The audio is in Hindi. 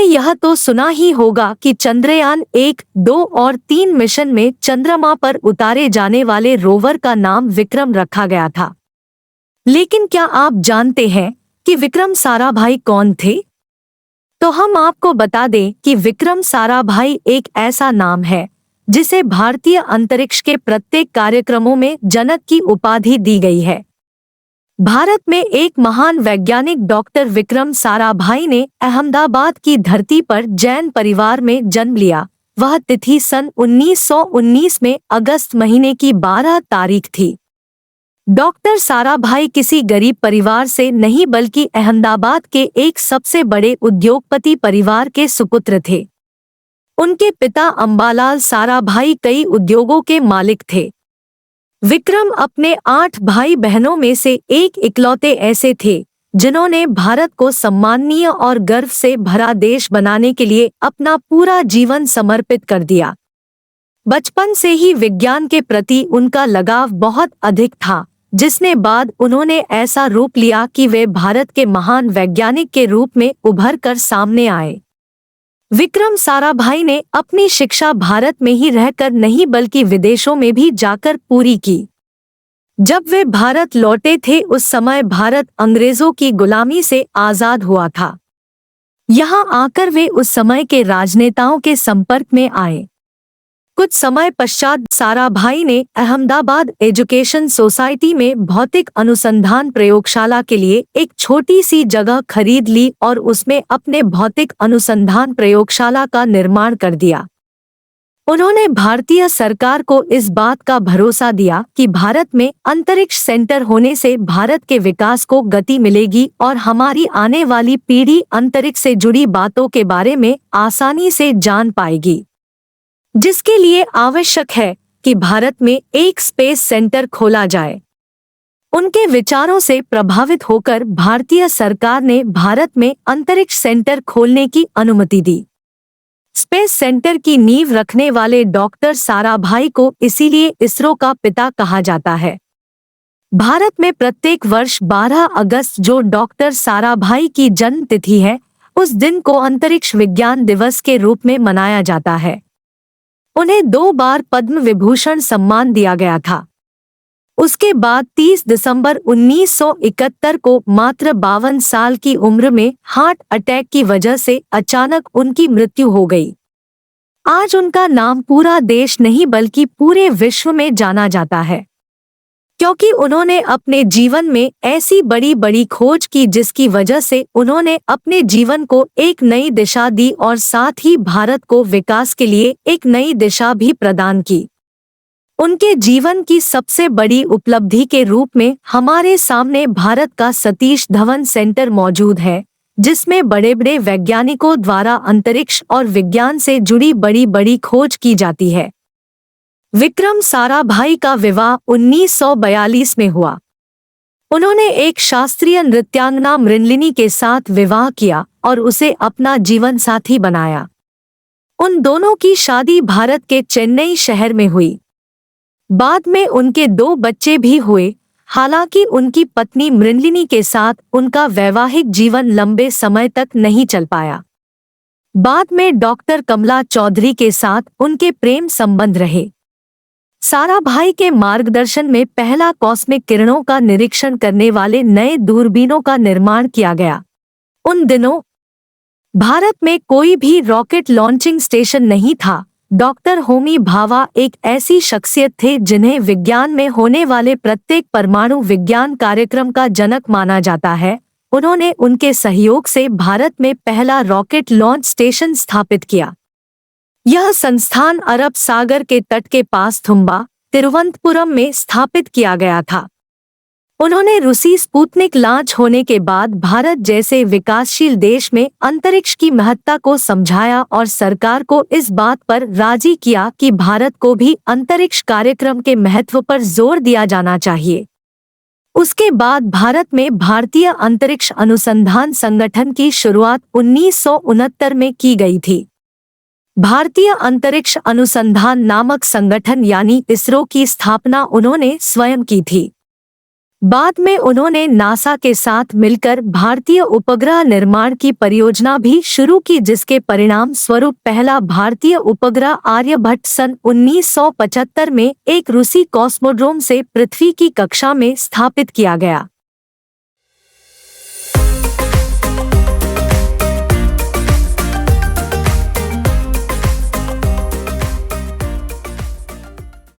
यह तो सुना ही होगा कि चंद्रयान 1, 2 और 3 मिशन में चंद्रमा पर उतारे जाने वाले रोवर का नाम विक्रम रखा गया था। लेकिन क्या आप जानते हैं कि विक्रम साराभाई कौन थे? तो हम आपको बता दें कि विक्रम साराभाई एक ऐसा नाम है जिसे भारतीय अंतरिक्ष के प्रत्येक कार्यक्रमों में जनक की उपाधि दी गई है। भारत में एक महान वैज्ञानिक डॉक्टर विक्रम साराभाई ने अहमदाबाद की धरती पर जैन परिवार में जन्म लिया। वह तिथि सन 1919 में अगस्त महीने की 12 तारीख थी। डॉक्टर साराभाई किसी गरीब परिवार से नहीं बल्कि अहमदाबाद के एक सबसे बड़े उद्योगपति परिवार के सुपुत्र थे। उनके पिता अंबालाल साराभाई कई उद्योगों के मालिक थे। विक्रम अपने 8 भाई बहनों में से एक इकलौते ऐसे थे जिन्होंने भारत को सम्माननीय और गर्व से भरा देश बनाने के लिए अपना पूरा जीवन समर्पित कर दिया। बचपन से ही विज्ञान के प्रति उनका लगाव बहुत अधिक था, जिसने बाद उन्होंने ऐसा रूप लिया कि वे भारत के महान वैज्ञानिक के रूप में उभर कर सामने आए। विक्रम साराभाई ने अपनी शिक्षा भारत में ही रहकर नहीं बल्कि विदेशों में भी जाकर पूरी की। जब वे भारत लौटे थे उस समय भारत अंग्रेजों की गुलामी से आजाद हुआ था। यहाँ आकर वे उस समय के राजनेताओं के संपर्क में आए। कुछ समय पश्चात साराभाई ने अहमदाबाद एजुकेशन सोसाइटी में भौतिक अनुसंधान प्रयोगशाला के लिए एक छोटी सी जगह खरीद ली और उसमें अपने भौतिक अनुसंधान प्रयोगशाला का निर्माण कर दिया। उन्होंने भारतीय सरकार को इस बात का भरोसा दिया कि भारत में अंतरिक्ष सेंटर होने से भारत के विकास को गति मिलेगी और हमारी आने वाली पीढ़ी अंतरिक्ष से जुड़ी बातों के बारे में आसानी से जान पाएगी, जिसके लिए आवश्यक है कि भारत में एक स्पेस सेंटर खोला जाए। उनके विचारों से प्रभावित होकर भारतीय सरकार ने भारत में अंतरिक्ष सेंटर खोलने की अनुमति दी। स्पेस सेंटर की नींव रखने वाले डॉक्टर साराभाई को इसीलिए इसरो का पिता कहा जाता है। भारत में प्रत्येक वर्ष 12 अगस्त जो डॉक्टर साराभाई की जन्म तिथि है, उस दिन को अंतरिक्ष विज्ञान दिवस के रूप में मनाया जाता है। उन्हें 2 बार पद्म विभूषण सम्मान दिया गया था। उसके बाद 30 दिसंबर 1971 को मात्र 52 साल की उम्र में हार्ट अटैक की वजह से अचानक उनकी मृत्यु हो गई। आज उनका नाम पूरा देश नहीं बल्कि पूरे विश्व में जाना जाता है, क्योंकि उन्होंने अपने जीवन में ऐसी बड़ी बड़ी खोज की जिसकी वजह से उन्होंने अपने जीवन को एक नई दिशा दी और साथ ही भारत को विकास के लिए एक नई दिशा भी प्रदान की। उनके जीवन की सबसे बड़ी उपलब्धि के रूप में हमारे सामने भारत का सतीश धवन सेंटर मौजूद है, जिसमें बड़े बड़े वैज्ञानिकों द्वारा अंतरिक्ष और विज्ञान से जुड़ी बड़ी बड़ी खोज की जाती है। विक्रम साराभाई का विवाह 1942 में हुआ। उन्होंने एक शास्त्रीय नृत्यांगना मृणलिनी के साथ विवाह किया और उसे अपना जीवन साथी बनाया। उन दोनों की शादी भारत के चेन्नई शहर में हुई। बाद में उनके 2 बच्चे भी हुए। हालांकि उनकी पत्नी मृणलिनी के साथ उनका वैवाहिक जीवन लंबे समय तक नहीं चल पाया। बाद में डॉक्टर कमला चौधरी के साथ उनके प्रेम संबंध रहे। साराभाई के मार्गदर्शन में पहला कॉस्मिक किरणों का निरीक्षण करने वाले नए दूरबीनों का निर्माण किया गया। उन दिनों भारत में कोई भी रॉकेट लॉन्चिंग स्टेशन नहीं था। डॉक्टर होमी भाभा एक ऐसी शख्सियत थे जिन्हें विज्ञान में होने वाले प्रत्येक परमाणु विज्ञान कार्यक्रम का जनक माना जाता है। उन्होंने उनके सहयोग से भारत में पहला रॉकेट लॉन्च स्टेशन स्थापित किया। यह संस्थान अरब सागर के तट के पास थुम्बा, तिरुवनंतपुरम में स्थापित किया गया था। उन्होंने रूसी स्पुतनिक लॉन्च होने के बाद भारत जैसे विकासशील देश में अंतरिक्ष की महत्ता को समझाया और सरकार को इस बात पर राजी किया कि भारत को भी अंतरिक्ष कार्यक्रम के महत्व पर जोर दिया जाना चाहिए। उसके बाद भारत में भारतीय अंतरिक्ष अनुसंधान संगठन की शुरुआत 1969 में की गई थी। भारतीय अंतरिक्ष अनुसंधान नामक संगठन यानी इसरो की स्थापना उन्होंने स्वयं की थी। बाद में उन्होंने नासा के साथ मिलकर भारतीय उपग्रह निर्माण की परियोजना भी शुरू की, जिसके परिणाम स्वरूप पहला भारतीय उपग्रह आर्यभट्ट सन 1975 में एक रूसी कॉस्मोड्रोम से पृथ्वी की कक्षा में स्थापित किया गया।